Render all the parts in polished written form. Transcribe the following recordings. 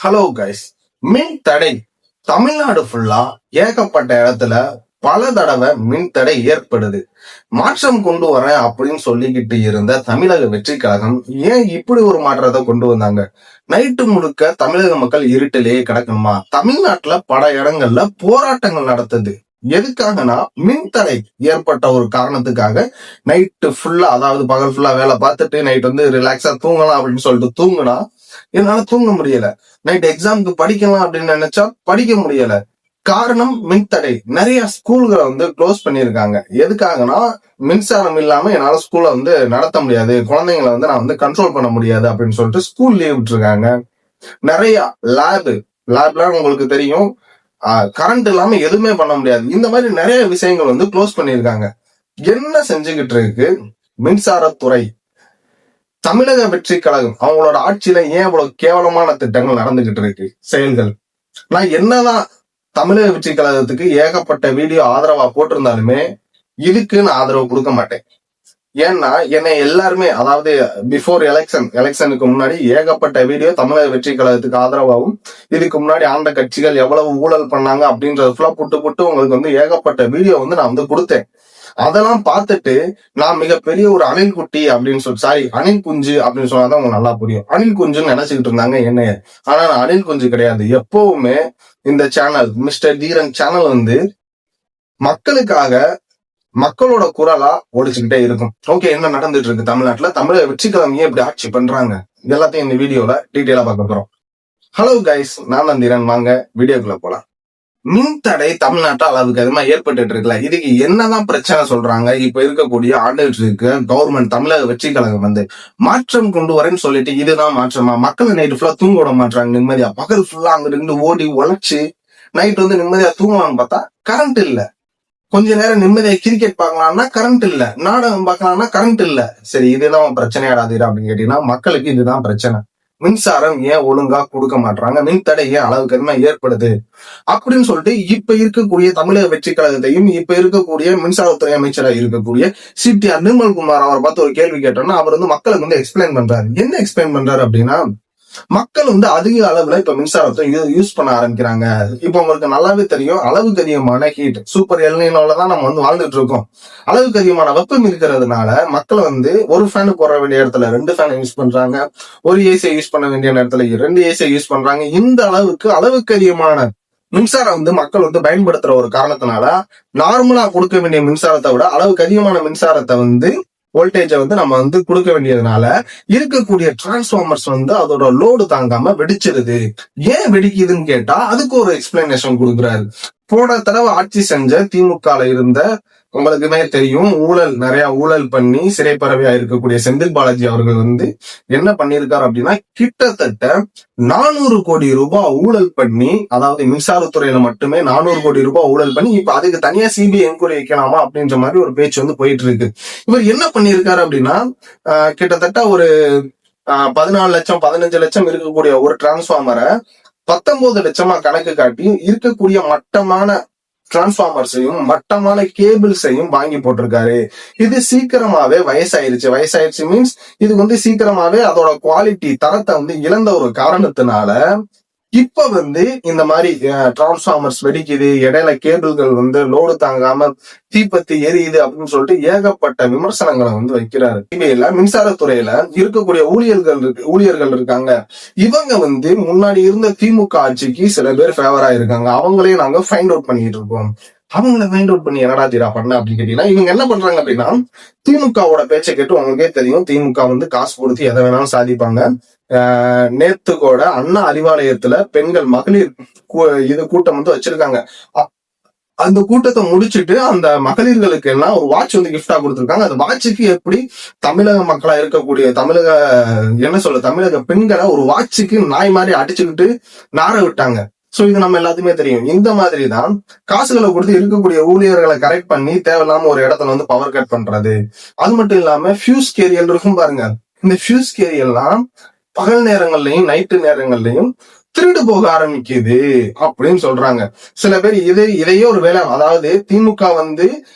Hello guys. மின் தடை தமிழ்நாடு ஃபுல்லா ஏகப்பட்ட இடத்துல பல தடவை மின் தடை ஏற்படுது. மாற்றம் கொண்டு வரேன் அப்படின்னு சொல்லிக்கிட்டு இருந்த தமிழக வெற்றி கழகம் ஏன் இப்படி ஒரு மாற்றத்தை கொண்டு வந்தாங்க? நைட்டு முழுக்க தமிழக மக்கள் இருட்டிலேயே கிடக்கணுமா? தமிழ்நாட்டுல பல இடங்கள்ல போராட்டங்கள் நடத்துது. எதுக்காகனா மின் தடை ஏற்பட்ட ஒரு காரணத்துக்காக நைட்டு ஃபுல்லா, அதாவது பகல் ஃபுல்லா வேலை பார்த்துட்டு நைட் வந்து ரிலாக்ஸா தூங்கலாம் அப்படின்னு சொல்லிட்டு தூங்குனா என்னால தூங்க முடியல. நைட் எக்ஸாமுக்கு படிக்கலாம் அப்படின்னு நினைச்சா படிக்க முடியல. காரணம் மின்தடை. நிறைய ஸ்கூல்களை வந்து க்ளோஸ் பண்ணிருக்காங்க. எதுக்காகனா மின்சாரம் இல்லாம என்னால ஸ்கூல்ல வந்து நடத்த முடியாது, குழந்தைங்களை வந்து நான் வந்து கண்ட்ரோல் பண்ண முடியாது அப்படின்னு சொல்லிட்டு ஸ்கூல் லீவ் விட்டுருக்காங்க. நிறைய லேப்லாம் உங்களுக்கு தெரியும், கரண்ட் இல்லாம எதுவுமே பண்ண முடியாது. இந்த மாதிரி நிறைய விஷயங்கள் வந்து க்ளோஸ் பண்ணிருக்காங்க. என்ன செஞ்சுக்கிட்டு இருக்கு மின்சாரத்துறை? தமிழக வெற்றி கழகம் அவங்களோட ஆட்சியில ஏன் இவ்வளவு கேவலமான திட்டங்கள் நடந்துகிட்டு இருக்கு, செயல்கள்? நான் என்னதான் தமிழக வெற்றி கழகத்துக்கு ஏகப்பட்ட வீடியோ ஆதரவா போட்டிருந்தாலுமே இதுக்கு நான் ஆதரவு கொடுக்க மாட்டேன். ஏன்னா என்னை எல்லாருமே, அதாவது பிஃபோர் எலெக்ஷனுக்கு முன்னாடி ஏகப்பட்ட வீடியோ தமிழக வெற்றி கழகத்துக்கு ஆதரவாகவும், இதுக்கு முன்னாடி ஆண்ட கட்சிகள் எவ்வளவு ஊழல் பண்ணாங்க அப்படின்றது ஃபுல்லா புட்டு உங்களுக்கு வந்து ஏகப்பட்ட வீடியோ வந்து நான் வந்து கொடுத்தேன். அதெல்லாம் பார்த்துட்டு நான் மிகப்பெரிய ஒரு அணில் குட்டி அப்படின்னு சொல்லி, அணில் குஞ்சு அப்படின்னு சொன்னாதான் உங்களுக்கு நல்லா புரியும். அணில் குஞ்சுன்னு நினைச்சுக்கிட்டு இருந்தாங்க என்னைய. ஆனா நான் அணில் குஞ்சு கிடையாது. எப்பவுமே இந்த சேனல், மிஸ்டர் தீரன் சேனல் வந்து மக்களுக்காக, மக்களோட குரலா ஒடிச்சுக்கிட்டே இருக்கும். ஓகே, என்ன நடந்துட்டு இருக்கு தமிழ்நாட்டுல? தமிழக வெற்றிக்கிழமை ஏன் இப்படி ஆட்சி பண்றாங்க? எல்லாத்தையும் இந்த வீடியோல டீட்டெயிலா பார்க்க போறோம். ஹலோ கைஸ், நான் தான் தீரன். வாங்க வீடியோக்குள்ள போலாம். மின் தடை தமிழ்நாட்டில் அளவுக்கு அதிகமா ஏற்பட்டு இருக்குல்ல, இதுக்கு என்னதான் பிரச்சனை சொல்றாங்க? இப்ப இருக்கக்கூடிய ஆண்டுகளுக்கு கவர்மெண்ட், தமிழக வெற்றி கழகம் வந்து மாற்றம் கொண்டு வரேன்னு சொல்லிட்டு இதுதான் மாற்றமா? மக்களை நைட்டு ஃபுல்லா தூங்க விட மாட்டாங்க நிம்மதியா. பகல் ஃபுல்லா அங்க இருந்து ஓடி உழைச்சு நைட் வந்து நிம்மதியா தூங்கலாம்னு பார்த்தா கரண்ட் இல்ல. கொஞ்ச நேரம் நிம்மதியா கிரிக்கெட் பார்க்கலாம்னா கரண்ட் இல்ல, நாடகம் பார்க்கலாம்னா கரண்ட் இல்ல. சரி, இதுதான் பிரச்சனையாடாதீரா அப்படின்னு கேட்டீங்கன்னா மக்களுக்கு இதுதான் பிரச்சனை. மின்சாரம் ஏன் ஒழுங்கா கொடுக்க மாட்டாங்க, மின் தடை ஏன் அளவுக்கு அதிகமா ஏற்படுது அப்படின்னு சொல்லிட்டு இப்ப இருக்கக்கூடிய தமிழக வெற்றி கழகத்தையும், இப்ப இருக்கக்கூடிய மின்சாரத்துறை அமைச்சராக இருக்கக்கூடிய சிடிஆர் நிர்மல்குமார் அவரை பார்த்து ஒரு கேள்வி கேட்டோம்னா அவர் வந்து மக்களுக்கு வந்து எக்ஸ்பிளைன் பண்றாரு. என்ன எக்ஸ்பிளைன் பண்றாரு அப்படின்னா, மக்கள் வந்து அதிக அளவுல இப்ப மின்சாரத்தை யூஸ் பண்ண ஆரம்பிக்கிறாங்க. இப்ப உங்களுக்கு நல்லாவே தெரியும், அளவுக்கு அதிகமான ஹீட், சூப்பர் எல்னினோலதான் நம்ம வந்து வாழ்ந்துட்டு இருக்கோம். அளவுக்கு அதிகமான வெப்பம் இருக்கிறதுனால மக்கள் வந்து ஒரு ஃபேனு போட வேண்டிய இடத்துல 2 ஃபேன் யூஸ் பண்றாங்க, ஒரு ஏசியை யூஸ் பண்ண வேண்டிய இடத்துல 2 ஏசியை யூஸ் பண்றாங்க. இந்த அளவுக்கு அதிகமான மின்சாரம் வந்து மக்கள் வந்து பயன்படுத்துற ஒரு காரணத்தினால நார்மலா கொடுக்க வேண்டிய மின்சாரத்தை விட அளவுக்கு அதிகமான மின்சாரத்தை வந்து, வோல்டேஜை வந்து நம்ம வந்து கொடுக்க வேண்டியதுனால இருக்கக்கூடிய டிரான்ஸ்பார்மர்ஸ் வந்து அதோட லோடு தாங்காம வெடிச்சிருது. ஏன் வெடிக்குதுன்னு கேட்டா அதுக்கு ஒரு எக்ஸ்பிளனேஷன் கொடுக்குறாரு. போன தடவை ஆட்சி செஞ்ச திமுக இருந்த, உங்களுக்குமே தெரியும், நிறைய ஊழல் பண்ணி சிறைப்பறவையா இருக்கக்கூடிய செந்தில் பாலாஜி அவர்கள் வந்து என்ன பண்ணிருக்காரு அப்படின்னா, கிட்டத்தட்ட 400 கோடி ரூபாய் ஊழல் பண்ணி, அதாவது மின்சாரத்துறையில மட்டுமே 400 கோடி ரூபாய் ஊழல் பண்ணி இப்ப அதுக்கு தனியா சிபிஐ என்கொயரி வைக்கலாமா அப்படின்ற மாதிரி ஒரு பேச்சு வந்து போயிட்டு இருக்கு. இவர் என்ன பண்ணிருக்காரு அப்படின்னா, கிட்டத்தட்ட ஒரு 14 லட்சம் 15 லட்சம் இருக்கக்கூடிய ஒரு டிரான்ஸ்பார்மரை 19 லட்சமா கணக்கு காட்டி இருக்கக்கூடிய மட்டமான டிரான்ஸ்பார்மர்ஸையும் மட்டமான கேபிள்ஸையும் வாங்கி போட்டிருக்காரு. இது சீக்கிரமாவே வயசாயிருச்சு மீன்ஸ் இது வந்து சீக்கிரமாவே அதோட குவாலிட்டி, தரத்தை வந்து இழந்த ஒரு காரணத்தினால இப்ப வந்து இந்த மாதிரி டிரான்ஸ்பார்மர்ஸ் வெடிக்குது, இடையில கேபிள்கள் வந்து லோடு தாங்காம தீப்பத்தி எரியுது அப்படின்னு சொல்லிட்டு ஏகப்பட்ட விமர்சனங்களை வந்து வைக்கிறாரு. சிபிஐல மின்சாரத்துறையில இருக்கக்கூடிய ஊழியர்கள் இருக்காங்க. இவங்க வந்து முன்னாடி இருந்த திமுக ஆட்சிக்கு சில பேர் ஃபேவரா இருக்காங்க. அவங்களையும் நாங்க ஃபைண்ட் அவுட் பண்ணிட்டு இருக்கோம். அவங்கள ஃபைண்ட் அவுட் பண்ணி என்னடா தீரா பண்ண அப்படின்னு கேட்டீங்கன்னா, இவங்க என்ன பண்றாங்க அப்படின்னா, திமுகவோட பேச்சை கேட்டு, உங்களுக்கே தெரியும் திமுக வந்து காசு கொடுத்து எதை வேணாலும் சாதிப்பாங்க. நேத்து கூட அண்ணா அறிவாலயத்துல பெண்கள் மகளிர் கூட்டம் வந்து வச்சிருக்காங்க. அந்த கூட்டத்தை முடிச்சுட்டு அந்த மகளிர்களுக்கு எல்லாம் ஒரு வாட்ச் வந்து கிஃப்டா கொடுத்திருக்காங்க. அந்த வாட்சுக்கு எப்படி தமிழக மக்களா இருக்கக்கூடிய தமிழக பெண்களை ஒரு வாட்சுக்கு நாய் மாதிரி அடிச்சுக்கிட்டு நார விட்டாங்க. சோ இது நம்ம எல்லாத்துக்குமே தெரியும். இந்த மாதிரி தான் காசுகளை கொடுத்து இருக்கக்கூடிய ஊழியர்களை கரெக்ட் பண்ணி தேவையில்லாம ஒரு இடத்துல வந்து பவர் கட் பண்றது. அது மட்டும் இல்லாம ஃபியூஸ் கேரியல் இருக்கும் பாருங்க, இந்த ஃபியூஸ் கேரியல்லாம் பகல் நேரங்கள்லயும் நைட்டு நேரங்கள்லயும் திருடு போக ஆரம்பிக்குது அப்படின்னு சொல்றாங்க. சில பேர் இதையே ஒரு வேலை, அதாவது திமுக வந்து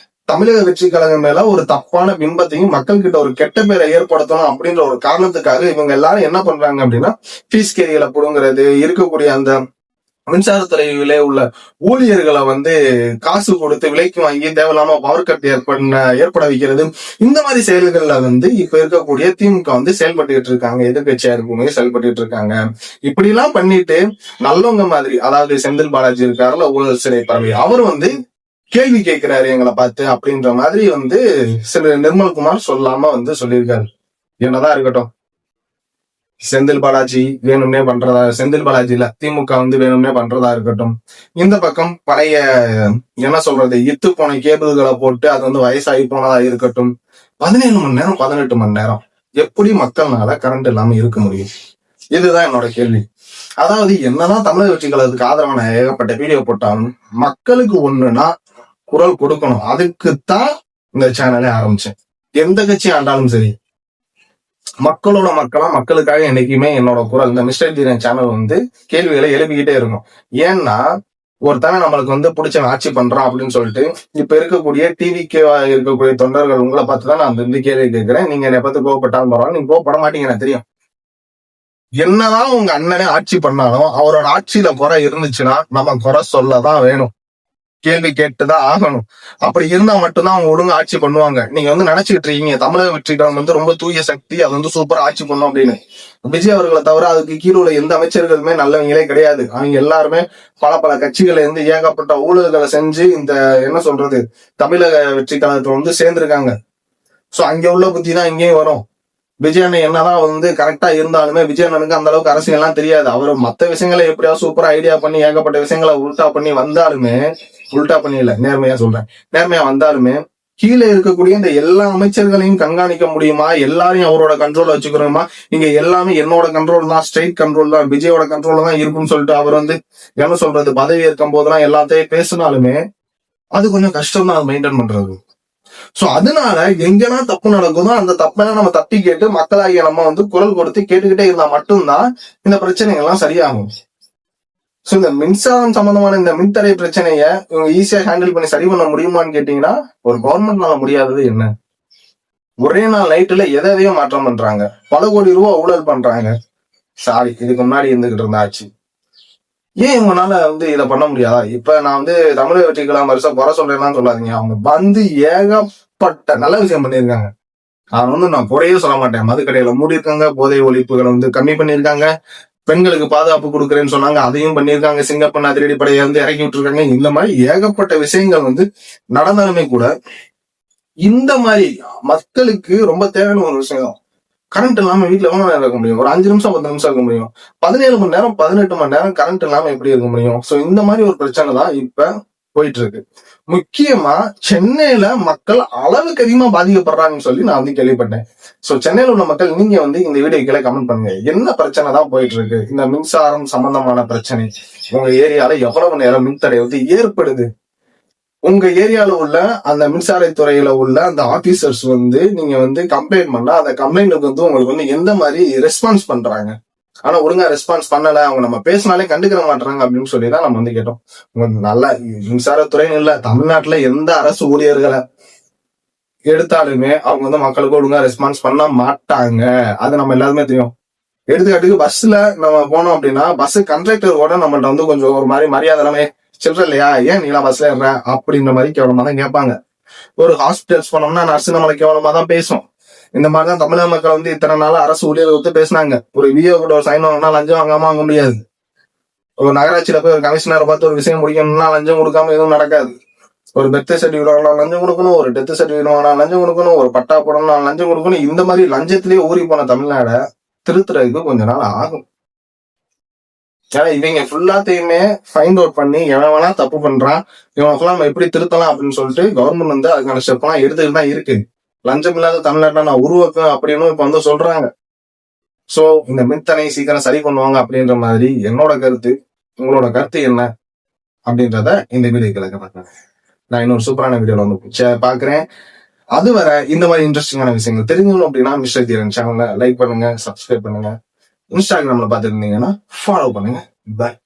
தமிழக வெற்றி கழகம் மேல ஒரு தப்பான பிம்பத்தையும் மக்கள் கிட்ட ஒரு கெட்ட பேரை ஏற்படுத்தணும் அப்படின்ற ஒரு காரணத்துக்காக இவங்க எல்லாரும் என்ன பண்றாங்க அப்படின்னா ஃபீஸ் கேரிகளை புடுங்கிறது, இருக்கக்கூடிய அந்த மின்சாரத்துறையிலே உள்ள ஊழியர்களை காசு கொடுத்து விலைக்கு வாங்கி தேவையில்லாம பவர் கட் ஏற்பட வைக்கிறது, இந்த மாதிரி செயல்கள்ல இப்ப இருக்கக்கூடிய திமுக செயல்பட்டு இருக்காங்க. எதிர்கட்சியா இருக்கும்போது செயல்பட்டு இருக்காங்க. இப்படி எல்லாம் பண்ணிட்டு நல்லவங்க மாதிரி, அதாவது செந்தில் பாலாஜி இருக்காருல ஊழல் சிறை பறவை, அவர் கேள்வி கேட்கிறாரு எங்களை பார்த்து அப்படின்ற மாதிரி சில நிர்மல்குமார் சொல்லாம சொல்லியிருக்காரு. என்னதான் இருக்கட்டும், செந்தில் பாலாஜி வேணும்னே பண்றதா, செந்தில் பாலாஜி இல்ல திமுக வேணும்னே பண்றதா இருக்கட்டும். இந்த பக்கம் பழைய என்ன சொல்றது இத்து போன கேபிள்களை போட்டு அது வயசாகி போனதா இருக்கட்டும். 17 மணி நேரம் 18 மணி நேரம் எப்படி மக்கள்னால கரண்ட் இல்லாம இருக்க முடியும்? இதுதான் என்னோட கேள்வி. அதாவது என்னதான் தமிழக வெற்றி கழகத்துக்கு ஆதரவான ஏகப்பட்ட வீடியோ போட்டாலும் மக்களுக்கு ஒண்ணுன்னா குரல் கொடுக்கணும். அதுக்குத்தான் இந்த சேனலை ஆரம்பிச்சேன். எந்த கட்சி ஆண்டாலும் சரி, மக்களோட மக்களா மக்களுக்காக என்னைக்குமே என்னோட குரல் இந்த மிஸ்டர் தீரன் சேனல் கேள்விகளை எழுப்பிக்கிட்டே இருக்கும். ஏன்னா ஒருத்தனை நம்மளுக்கு பிடிச்ச ஆட்சி பண்றான் அப்படின்னு சொல்லிட்டு இப்ப இருக்கக்கூடிய டிவிக்கு இருக்கக்கூடிய தொண்டர்கள் உங்களை பார்த்துதான் நான் கேள்வி கேட்கிறேன். நீங்க என்னை பார்த்து கோவப்பட்டாலும் பரவாயில்ல, நீங்க கோவப்பட மாட்டீங்க எனக்கு தெரியும். என்னதான் உங்க அண்ணனே ஆட்சி பண்ணாலும் அவரோட ஆட்சியில குறை இருந்துச்சுன்னா நம்ம குறை சொல்லதான் வேணும், கேள்வி கேட்டுதான் ஆகணும். அப்படி இருந்தா மட்டும்தான் அவங்க ஒழுங்கு ஆட்சி பண்ணுவாங்க. நீங்க நினைச்சுக்கிட்டு இருக்கீங்க தமிழக வெற்றி கழகம் ரொம்ப தூய சக்தி, அது சூப்பரா ஆட்சி பண்ணும் அப்படின்னு. விஜய் அவர்களை தவிர அதுக்கு கீழே உள்ள எந்த அமைச்சர்களுமே நல்லவங்களே கிடையாது. அவங்க எல்லாருமே பல பல கட்சிகளை ஏகப்பட்ட ஊழல்களை செஞ்சு இந்த என்ன சொல்றது தமிழக வெற்றி கழகத்தை சேர்ந்திருக்காங்க. சோ அங்க உள்ள புத்தி தான் இங்கேயும் வரும். விஜய் அண்ணன் என்னதான் கரெக்டா இருந்தாலுமே விஜய் அண்ணனுக்கு அந்த அளவுக்கு அரசியல் எல்லாம் தெரியாது. அவரு மத்த விஷயங்களை எப்படியாவது சூப்பரா ஐடியா பண்ணி ஏகப்பட்ட விஷயங்களை உல்டா பண்ணி வந்தாலுமே, உல்டா பண்ணி இல்ல நேர்மையா சொல்றேன், நேர்மையா வந்தாலுமே கீழே இருக்கக்கூடிய இந்த எல்லா அமைச்சர்களையும் கண்காணிக்க முடியுமா, எல்லாரையும் அவரோட கண்ட்ரோல்ல வச்சுக்கிறோமா, இங்க எல்லாமே என்னோட கண்ட்ரோல் தான், ஸ்ட்ரெயிட் கண்ட்ரோல் தான், விஜயோட கண்ட்ரோல் தான் இருக்கும்னு சொல்லிட்டு அவர் என்ன சொல்றது பதவி ஏற்கும் போதெல்லாம் எல்லாத்தையும் பேசினாலுமே அது கொஞ்சம் கஷ்டம் தான் மெயின்டைன் பண்றது. சோ அதனால எங்கெல்லாம் தப்பு நடக்குதோ அந்த தப்பெல்லாம் நம்ம தட்டி கேட்டு மக்களாகிய நம்ம குரல் கொடுத்து கேட்டுக்கிட்டே இருந்தா மட்டும்தான் இந்த பிரச்சனைகள் எல்லாம் சரியாகும். சோ இந்த மின்சாரம் சம்பந்தமான இந்த மின்தடை பிரச்சனைய இவங்க ஈஸியா ஹேண்டில் பண்ணி சரி பண்ண முடியுமான்னு கேட்டீங்கன்னா ஒரு கவர்மெண்ட்னால முடியாதது என்ன? ஒரே நாள் நைட்டுல எதையும் மாற்றம் பண்றாங்க, பல கோடி ரூபாய் ஊழல் பண்றாங்க. சாரி, இதுக்கு முன்னாடி இருந்துகிட்டு இருந்தாச்சு. ஏன் இவங்கனால இதை பண்ண முடியாதா? இப்ப நான் தமிழக வெற்றி கழகம் வருஷம் குறை சொல்றேன்னா சொல்லாதீங்க. அவங்க ஏகப்பட்ட நல்ல விஷயம் பண்ணியிருக்காங்க. நான் குறையே சொல்ல மாட்டேன். மதுக்கடையில மூடி இருக்காங்க, போதை ஒழிப்புகளை கம்மி பண்ணியிருக்காங்க, பெண்களுக்கு பாதுகாப்பு கொடுக்குறேன்னு சொன்னாங்க, அதையும் பண்ணியிருக்காங்க, சிங்கப்பெண் அதிரடி படையை இறக்கி விட்டுருக்காங்க. இந்த மாதிரி ஏகப்பட்ட விஷயங்கள் நடந்தாலுமே கூட இந்த மாதிரி மக்களுக்கு ரொம்ப தேவையான ஒரு விஷயம், கரண்ட் இல்லாம வீட்டுல எவ்வளவு நேரம் இருக்க முடியும்? ஒரு 5 நிமிஷம் 10 நிமிஷம் இருக்க முடியும். 17 மணி நேரம் 18 மணி நேரம் கரண்ட் இல்லாம எப்படி இருக்க முடியும்? சோ இந்த மாதிரி ஒரு பிரச்சனை தான் இப்ப போயிட்டு இருக்கு. முக்கியமா சென்னையில மக்கள் அளவுக்கு அதிகமா பாதிக்கப்படுறாங்கன்னு சொல்லி நான் கேள்விப்பட்டேன். சோ சென்னையில உள்ள மக்கள் நீங்க இந்த வீடியோ கீழே கமெண்ட் பண்ணுங்க, என்ன பிரச்சனை தான் போயிட்டு இருக்கு, இந்த மின்சாரம் சம்பந்தமான பிரச்சனை உங்க ஏரியால எவ்வளவு நேரம் மின்தடை ஏற்படுது, உங்க ஏரியால உள்ள அந்த மின்சாரத்துறையில உள்ள அந்த ஆபீசர்ஸ் நீங்க கம்ப்ளைண்ட் பண்ணா அந்த கம்ப்ளைண்ட்டுக்கு உங்களுக்கு எந்த மாதிரி ரெஸ்பான்ஸ் பண்றாங்க? ஆனா ஒழுங்கா ரெஸ்பான்ஸ் பண்ணல, அவங்க நம்ம பேசினாலே கண்டுக்கிற மாட்டாங்க அப்படின்னு சொல்லிதான் நம்ம கேட்டோம். உங்களுக்கு நல்ல மின்சாரத்துறைன்னு இல்ல, தமிழ்நாட்டுல எந்த அரசு ஊழியர்களை எடுத்தாலுமே அவங்க மக்களுக்கு ஒழுங்கா ரெஸ்பான்ஸ் பண்ண மாட்டாங்க. அது நம்ம எல்லாருமே தெரியும். எடுத்துக்காட்டுக்கு பஸ்ல நம்ம போனோம் அப்படின்னா பஸ் கண்டக்டர் கூட நம்மள்ட்ட கொஞ்சம் ஒரு மாதிரி மரியாதை எல்லாமே சில்லற இல்லையா, ஏன் நீங்களா பஸ்ல ஏற அப்படின்ற மாதிரி கேவலமா தான் கேட்பாங்க. ஒரு ஹாஸ்பிட்டல்ஸ் போனோம்னா நர்ஸ் நம்மளை கேவலமா தான் பேசும். இந்த மாதிரிதான் தமிழக மக்கள் இத்தனை நாள் அரசு ஊழியர்கள் பேசினாங்க. ஒரு விஓ கூட ஒரு சைன் வாங்கினா லஞ்சம் வாங்காம வாங்க முடியாது. ஒரு நகராட்சியில போய் ஒரு கமிஷனரை பார்த்து ஒரு விஷயம் முடிக்கணும்னா லஞ்சம் கொடுக்காம எதுவும் நடக்காது. ஒரு பெர்த் சர்டிபிகேட் வாங்கினா லஞ்சம் கொடுக்கணும், ஒரு டெத் சர்டிபிகேட் வாங்கினா லஞ்சம் கொடுக்கணும், ஒரு பட்டா போடணும்னா லஞ்சம் கொடுக்கணும். இந்த மாதிரி லஞ்சத்திலேயே ஊறி போன தமிழ்நாட திருத்துறதுக்கு கொஞ்ச நாள் ஆகும். ஏன்னா இவங்க ஃபுல்லாத்தையுமே ஃபைண்ட் அவுட் பண்ணி எவன் வேணா தப்பு பண்றான், இவனுக்குலாம் நம்ம எப்படி திருத்தலாம் அப்படின்னு சொல்லிட்டு கவர்மெண்ட் அதுக்கான ஸ்டெப் எல்லாம் எடுத்துக்கிட்டு தான் இருக்கு. லஞ்சம் இல்லாத தமிழ்நாட்டை நான் உருவாக்கும் அப்படின்னு இப்ப சொல்றாங்க. சோ இந்த மின்தடை சீக்கிரம் சரி பண்ணுவாங்க அப்படின்ற மாதிரி என்னோட கருத்து. உங்களோட கருத்து என்ன அப்படின்றத இந்த வீடியோ கிழக்க நான் இன்னொரு சூப்பரான வீடியோல பாக்குறேன். அதுவரை இந்த மாதிரி இன்ட்ரெஸ்டிங்கான விஷயங்கள் தெரிஞ்சுக்கணும் அப்படின்னா மிஸ்டர் தீரன் சேனலை லைக் பண்ணுங்க, சப்ஸ்கிரைப் பண்ணுங்க. இன்ஸ்டாகிராம்ல பாத்துருந்தீங்கன்னா ஃபாலோ பண்ணுங்க. பாய்.